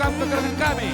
program kekerasan kami.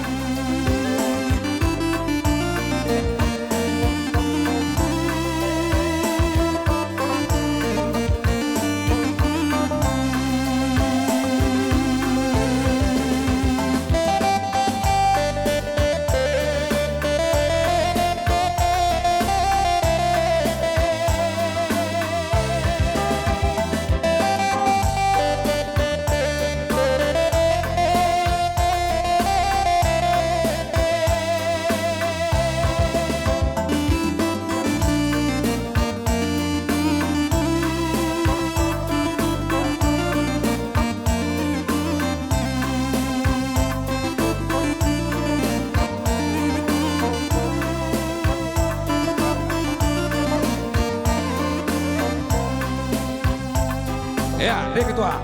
Ya, dia ketua.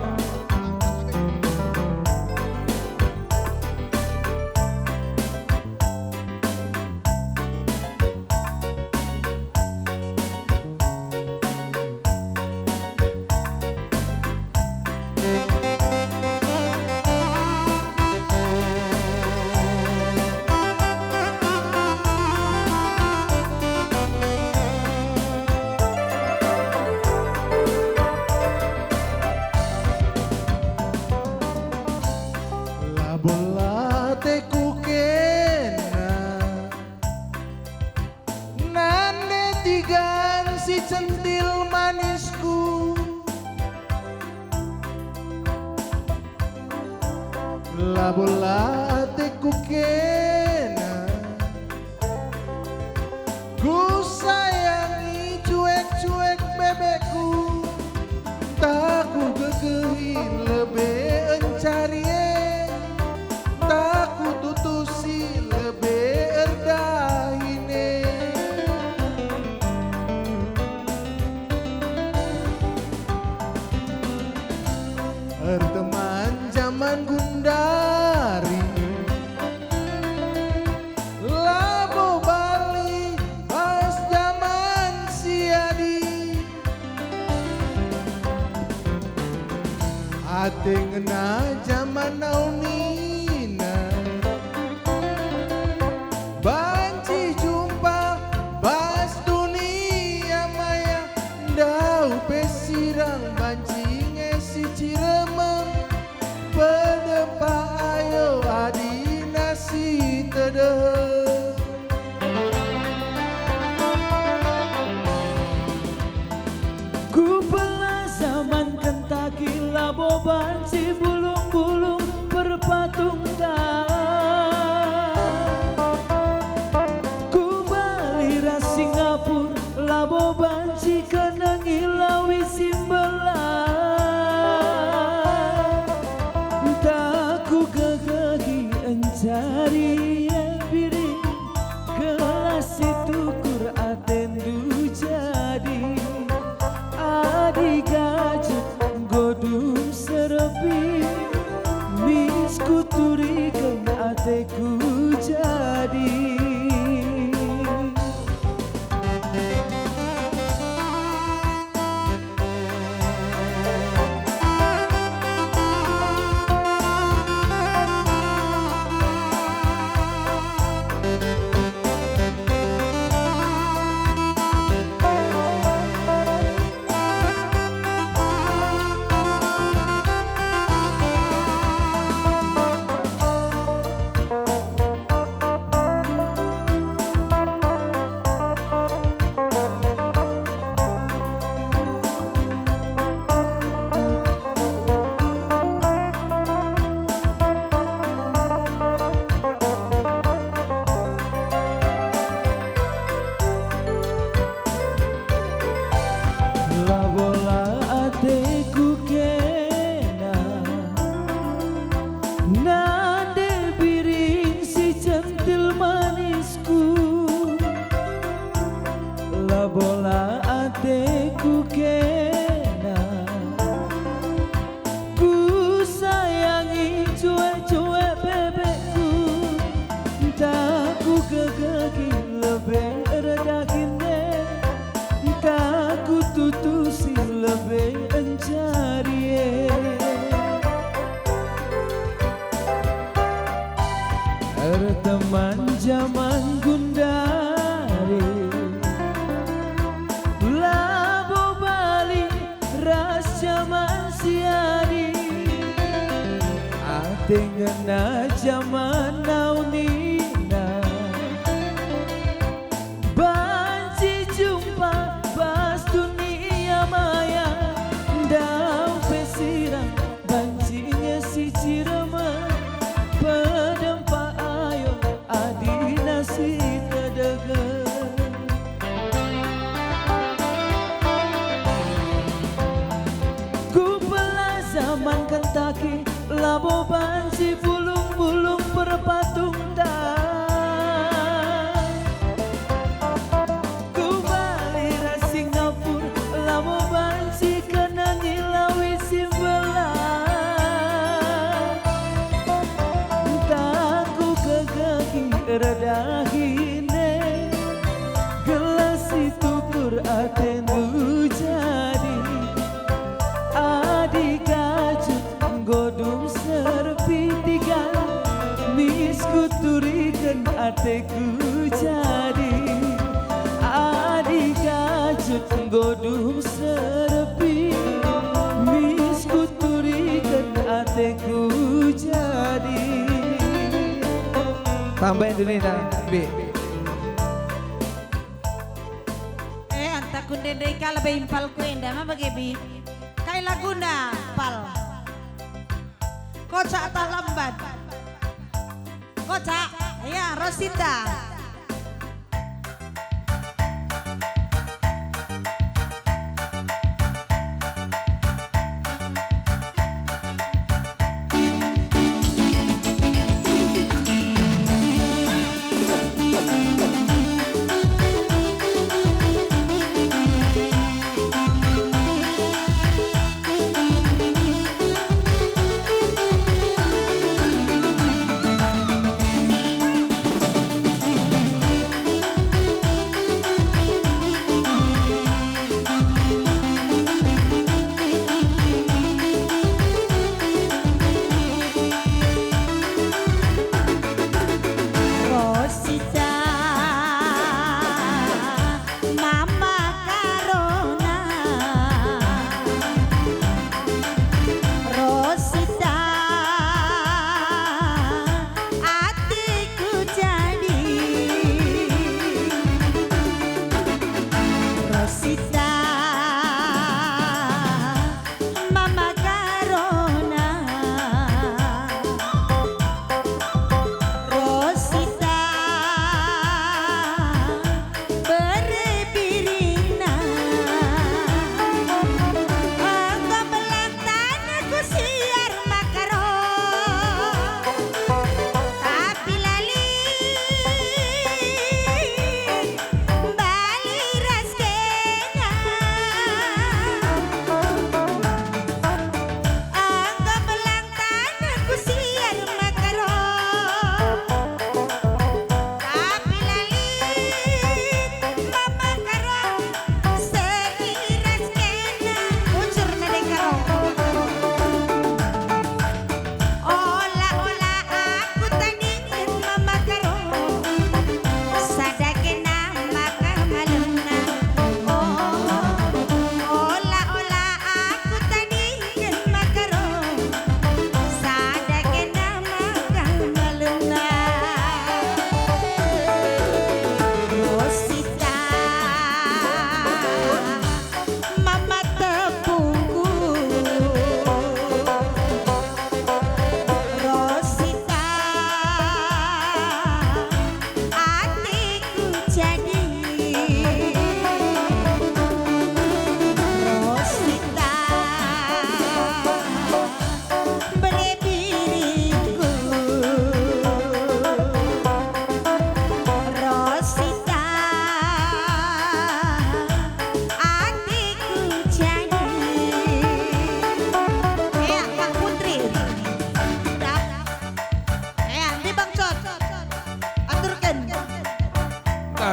Bola teku kena nande tigan si centil manisku la bola teku kena ku sayangi cuek-cuek bebekku tak ku gegehin lebih encari tak ku tutusi lebih erdahine teman zaman gundari labo Bali pas zaman siadi ate ngena zaman nauni banci jumpa bas dunia maya dau pesirang banci ngesi ciremeng pedepa ayo adi nasi tedeh ku pernah zaman Kentucky labo banci bulung-bulung berpatung dah Singapura labo banci kena ngilawi simbelan tak ku gagagi encari biri gelas itu kur atendu jadi adi gajet godum serepi misku turikan ateku jadi berteman zaman gundari, Labo Bali ras zaman siari, atengena zaman naunina, banci jumpa pas dunia maya, dau pesirang bancinya si Cirema, pedempa ayo adina si tedege. Kupala zaman Kentucky, Labo banci bulung-bulung perpatung dah. Kubali ra Singapura, Labo banci kena ngilawi simbelah. Taku kegaki redahine, gelas itu kur atendu jadi. Adik ajut godum serpi tiga, misku turikan ateku jadi. Adik ajut godum serpi, misku turikan ateku jadi. Tambahin dulu Nina, Bi. Anta kundende kala be impal ko inda ma bagebi. Kay Laguna pal. Koca atah lambat. Koca, ya Rosita.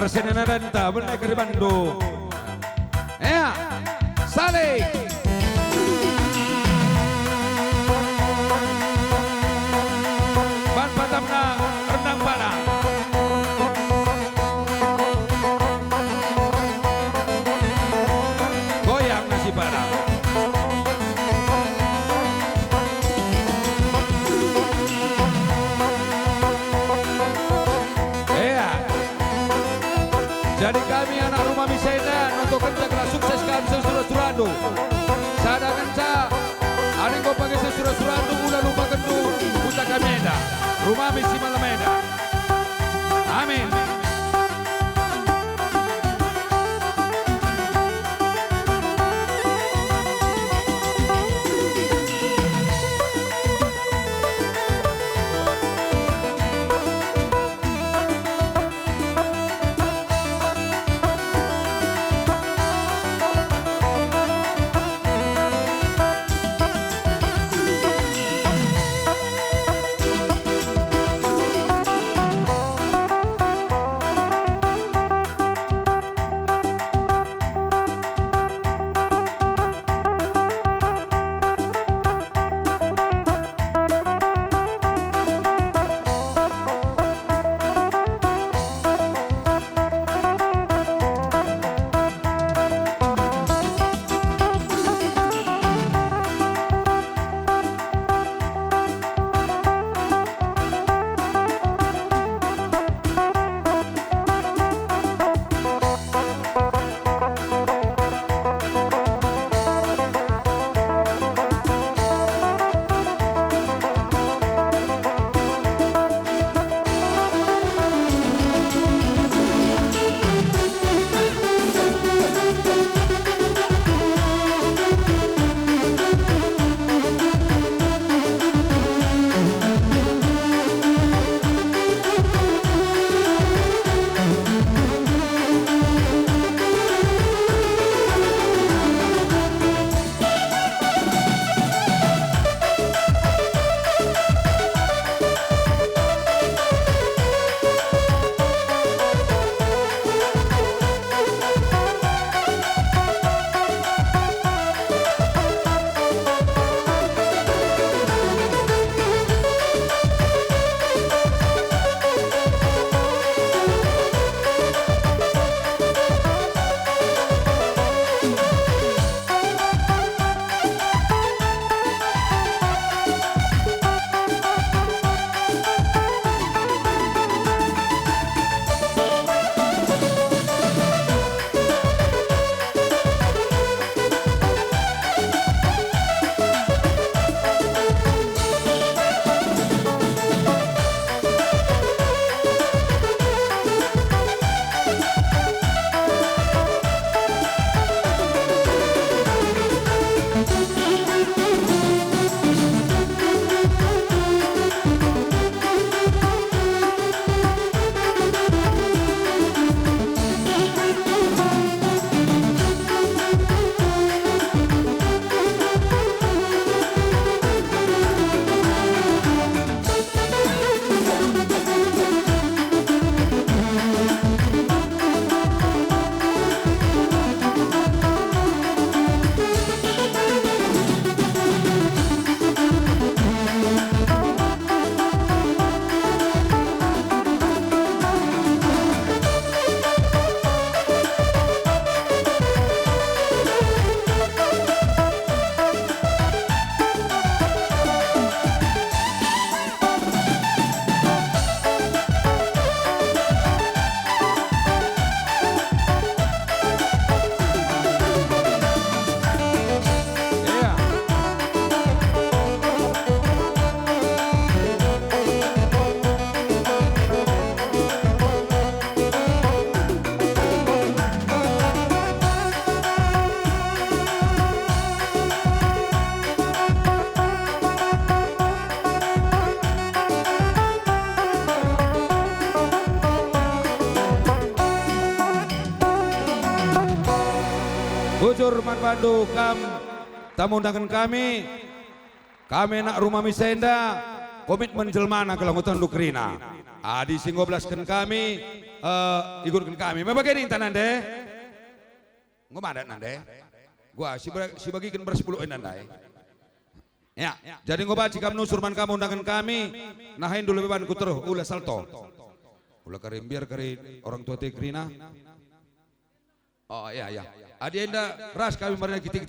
Arsenena Danta menaik dari Bandung. Ya, Saleh. Ban Patamna renang Jadi kami anak rumah Misena untuk kerja sukses kami sesudah suradu. Sadangan sa, ada kau pakai sesudah suradu udah lupa kendu buta kami eda. Rumah misi malameda. Amin. Bujur Man Bandu tamu undangan kami nak rumah Misenda komitmen jelmana kalau ngutan dukrina adi singoblaskan kami ikutkan kami membagi intan nande ngomadat nande gua si bagikan bersepuluh nande ya jadi ngobat jika menusurman kamu undangan kami nahain dulu beban kuteruh ulah salto ulah karim biar kari orang tua tekrina oh iya iya adi enda ras kami marina kitik